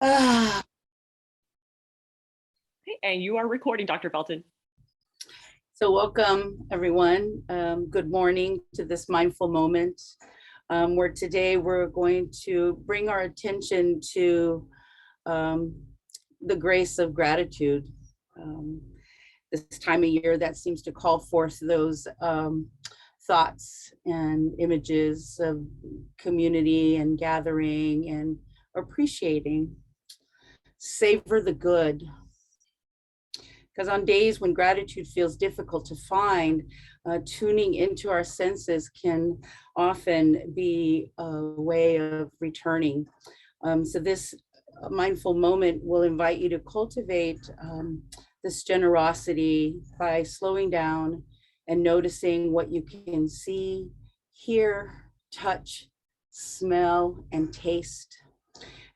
Ah. And you are recording, Dr. Belton. So welcome, everyone. Good morning to this mindful moment, where today we're going to bring our attention to the grace of gratitude. This time of year that seems to call forth those thoughts and images of community and gathering and appreciating. Savor the good. Because on days when gratitude feels difficult to find, tuning into our senses can often be a way of returning. So this mindful moment will invite you to cultivate this generosity by slowing down and noticing what you can see, hear, touch, smell, and taste.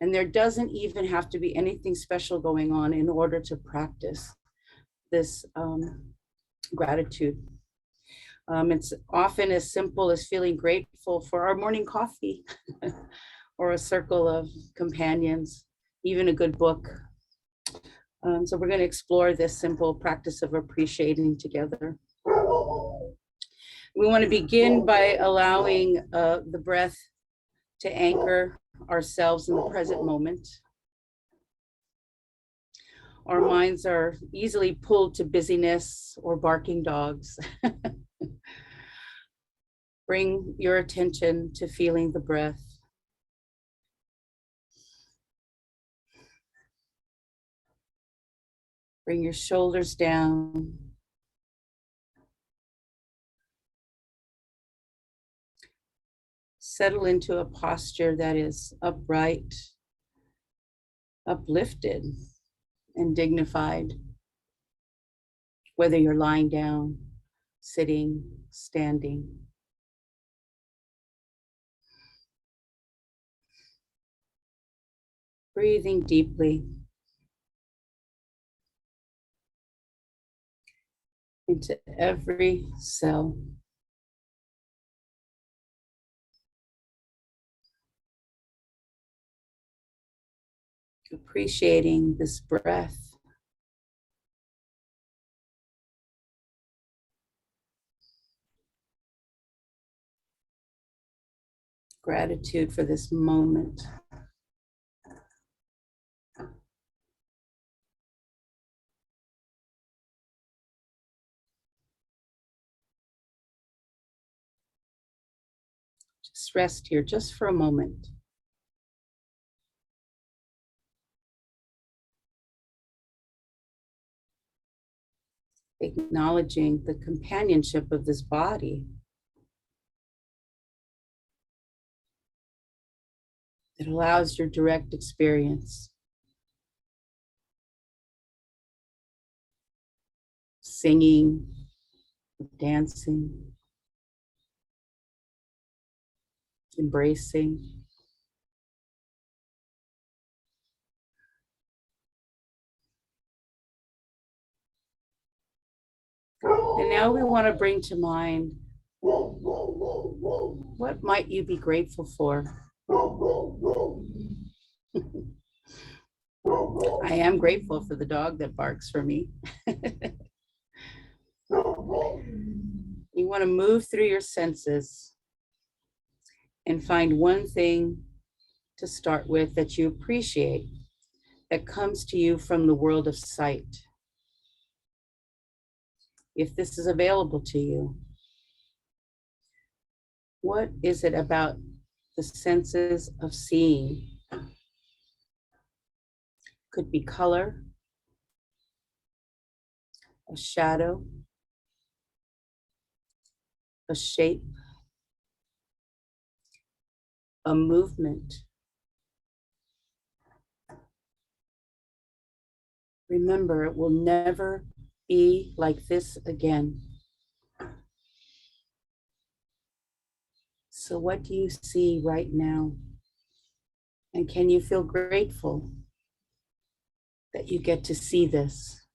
And there doesn't even have to be anything special going on in order to practice this gratitude. It's often as simple as feeling grateful for our morning coffee or a circle of companions, even a good book. So we're going to explore this simple practice of appreciating together. We want to begin by allowing the breath to anchor ourselves in the present moment. Our minds are easily pulled to busyness or barking dogs. Bring your attention to feeling the breath. Bring your shoulders down. Settle into a posture that is upright, uplifted, and dignified, whether you're lying down, sitting, standing. Breathing deeply into every cell. Appreciating this breath. Gratitude for this moment. Just rest here just for a moment. Acknowledging the companionship of this body. It allows your direct experience. Singing, dancing, embracing. And now we want to bring to mind, what might you be grateful for? I am grateful for the dog that barks for me. You want to move through your senses and find one thing to start with that you appreciate, that comes to you from the world of sight. If this is available to you, what is it about the senses of seeing? Could be color, a shadow, a shape, a movement. Remember, it will never be like this again. So what do you see right now? And can you feel grateful that you get to see this,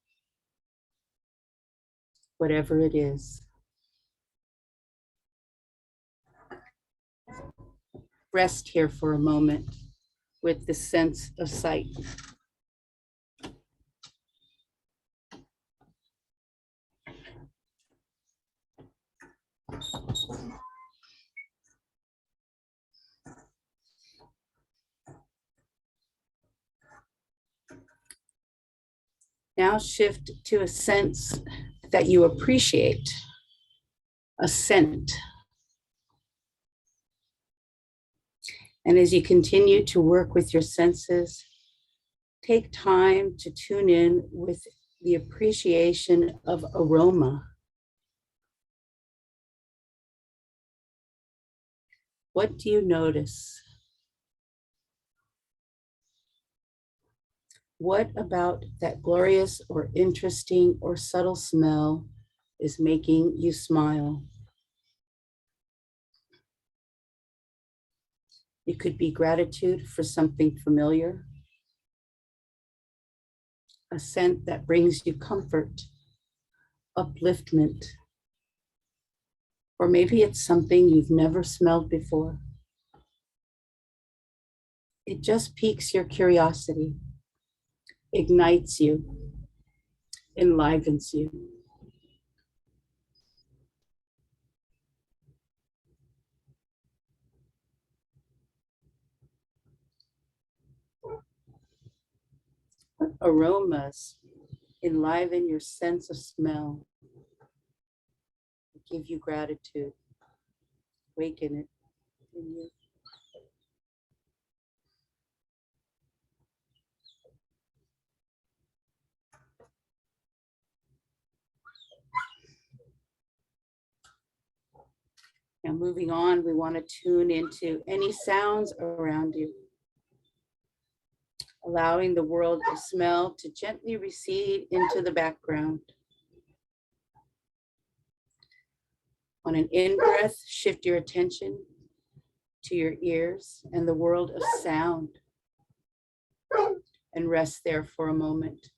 whatever it is? Rest here for a moment. with the sense of sight. Now shift to a sense that you appreciate, a scent. And as you continue to work with your senses, take time to tune in with the appreciation of aroma. What do you notice? What about that glorious or interesting or subtle smell is making you smile? It could be gratitude for something familiar, a scent that brings you comfort, upliftment, or maybe it's something you've never smelled before. It just piques your curiosity, ignites you, enlivens you. What aromas enliven your sense of smell, give you gratitude, awaken it in you? Now moving on, we want to tune into any sounds around you, allowing the world of smell to gently recede into the background. On an in-breath, shift your attention to your ears and the world of sound, and rest there for a moment.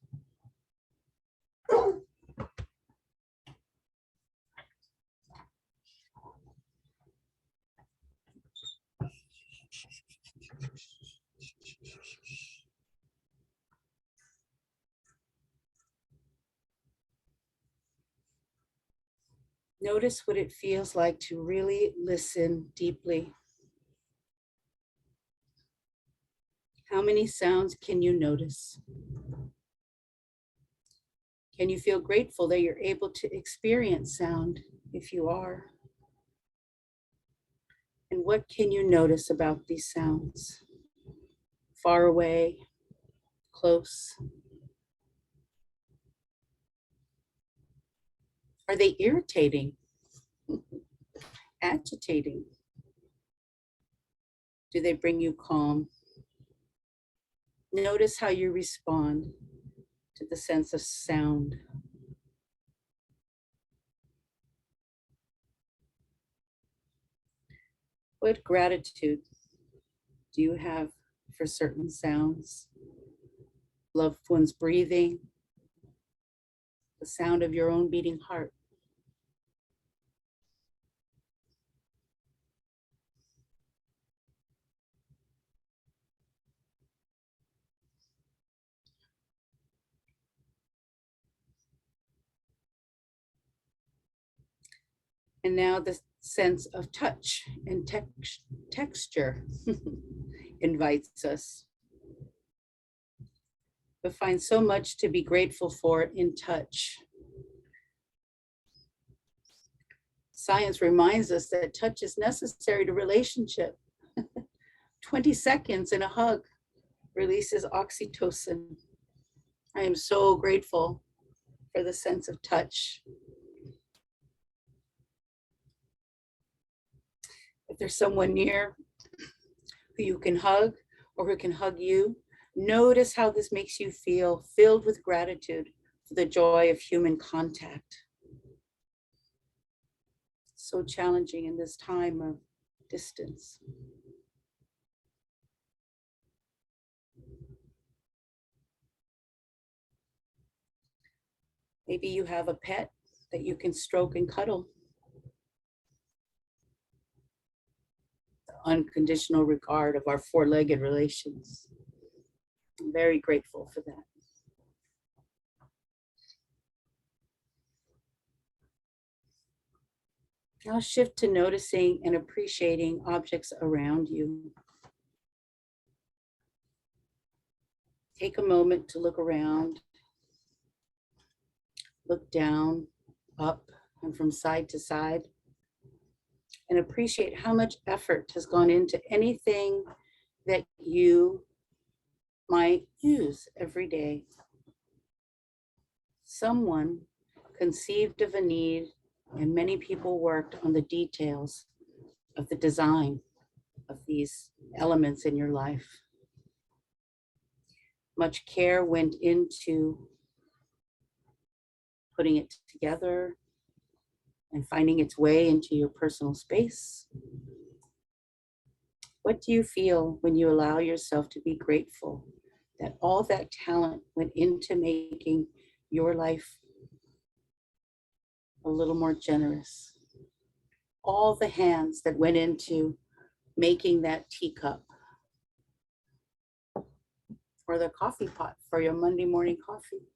Notice what it feels like to really listen deeply. How many sounds can you notice? Can you feel grateful that you're able to experience sound if you are? And what can you notice about these sounds? Far away, close? Are they irritating? Agitating? Do they bring you calm? Notice how you respond to the sense of sound. What gratitude do you have for certain sounds? Loved ones breathing, the sound of your own beating heart. And now the sense of touch and texture invites us. We find so much to be grateful for in touch. Science reminds us that touch is necessary to relationship. 20 seconds in a hug releases oxytocin. I am so grateful for the sense of touch. If there's someone near who you can hug or who can hug you, notice how this makes you feel, filled with gratitude for the joy of human contact. So challenging in this time of distance. Maybe you have a pet that you can stroke and cuddle. The unconditional regard of our four-legged relations. I'm very grateful for that. Now shift to noticing and appreciating objects around you. Take a moment to look around, look down, up, and from side to side, and appreciate how much effort has gone into anything that you might use every day. Someone conceived of a need, and many people worked on the details of the design of these elements in your life. Much care went into putting it together and finding its way into your personal space. What do you feel when you allow yourself to be grateful that all that talent went into making your life a little more generous? All the hands that went into making that teacup or the coffee pot for your Monday morning coffee.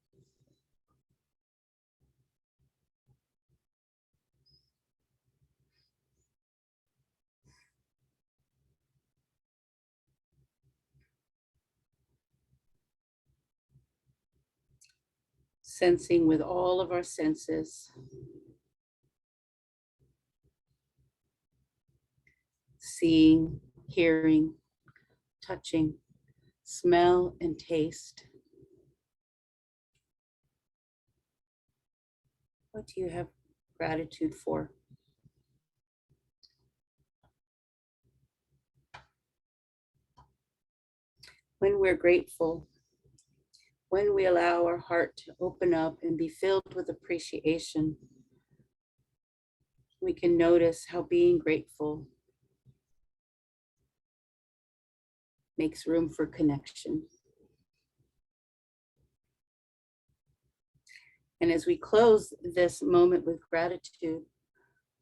Sensing with all of our senses. Seeing, hearing, touching, smell, and taste. What do you have gratitude for? When we're grateful, when we allow our heart to open up and be filled with appreciation, we can notice how being grateful makes room for connection. And as we close this moment with gratitude,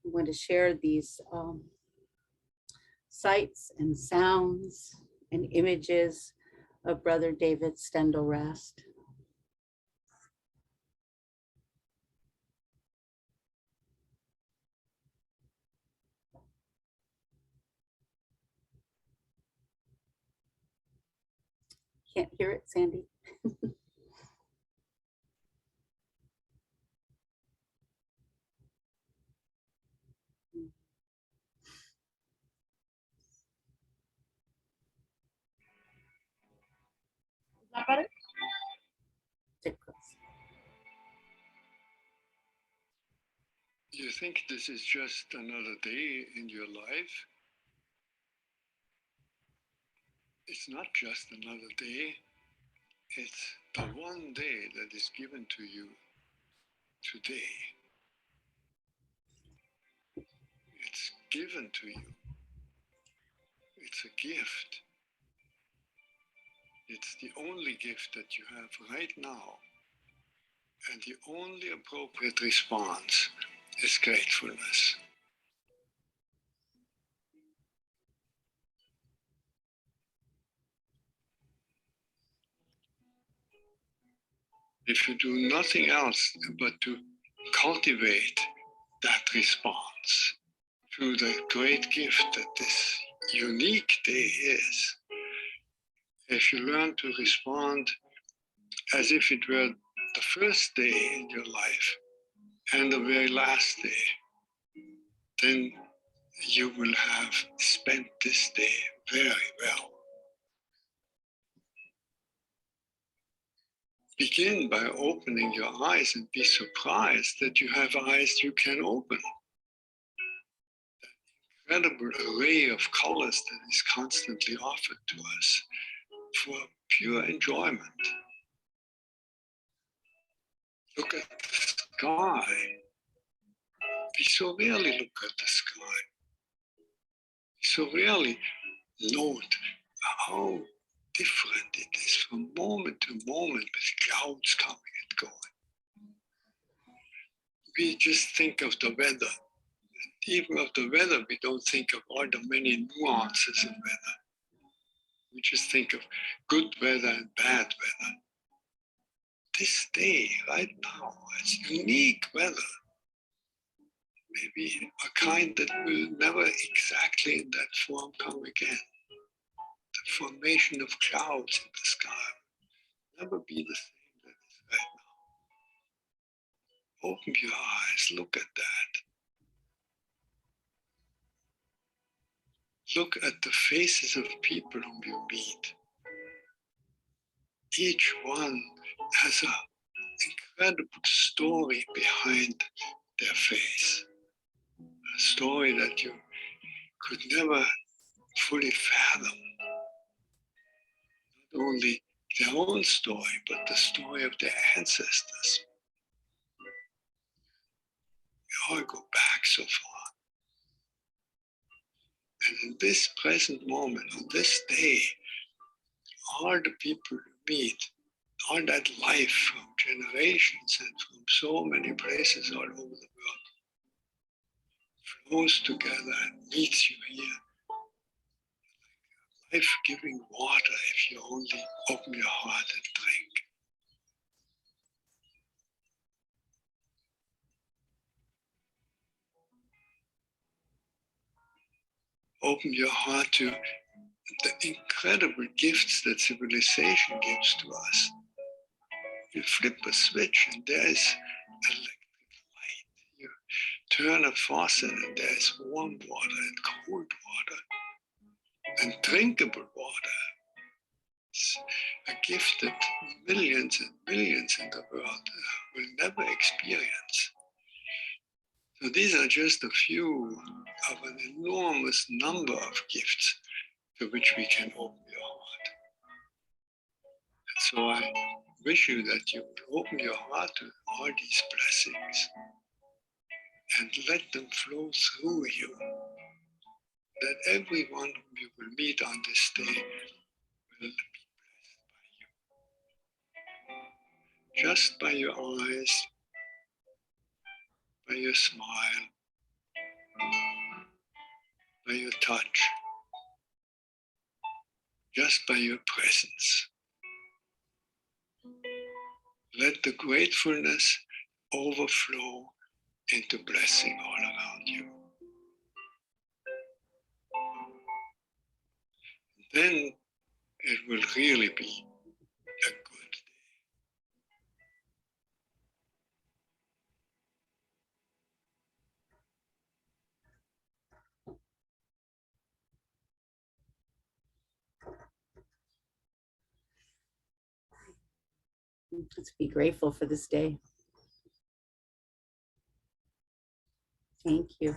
we want to share these sights and sounds and images of Brother David Steindl-Rast. Can't hear it, Sandy. Is that better? You think this is just another day in your life? It's not just another day. It's the one day that is given to you today. It's given to you. It's a gift. It's the only gift that you have right now. And the only appropriate response is gratefulness. If you do nothing else but to cultivate that response to the great gift that this unique day is, if you learn to respond as if it were the first day in your life and the very last day, then you will have spent this day very well. Begin by opening your eyes and be surprised that you have eyes you can open. That incredible array of colors that is constantly offered to us for pure enjoyment. Look at the sky. We so rarely look at the sky. We so rarely note how different it is from moment to moment with clouds coming and going. We just think of the weather, even of the weather, we don't think of all the many nuances of weather. We just think of good weather and bad weather. This day, right now, it's unique weather. Maybe a kind that will never exactly in that form come again. The formation of clouds in the sky will never be the same that is right now. Open your eyes, look at that. Look at the faces of people whom you meet. Each one has an incredible story behind their face. A story that you could never fully fathom. Not only their own story, but the story of their ancestors. We all go back so far. And in this present moment, on this day, all the people you meet, all that life from generations and from so many places all over the world flows together and meets you here. Life-giving water if you only open your heart and drink. Open your heart to the incredible gifts that civilization gives to us. You flip a switch and there is electric light. You turn a faucet and there is warm water and cold water and drinkable water. It's a gift that millions and millions in the world will never experience. So these are just a few of an enormous number of gifts to which we can open your heart. And so I wish you that you will open your heart to all these blessings and let them flow through you. That everyone whom you will meet on this day will be blessed by you. Just by your eyes, by your smile, by your touch, just by your presence. Let the gratefulness overflow into blessing all around you. Then it will really be a good day. Let's be grateful for this day. Thank you.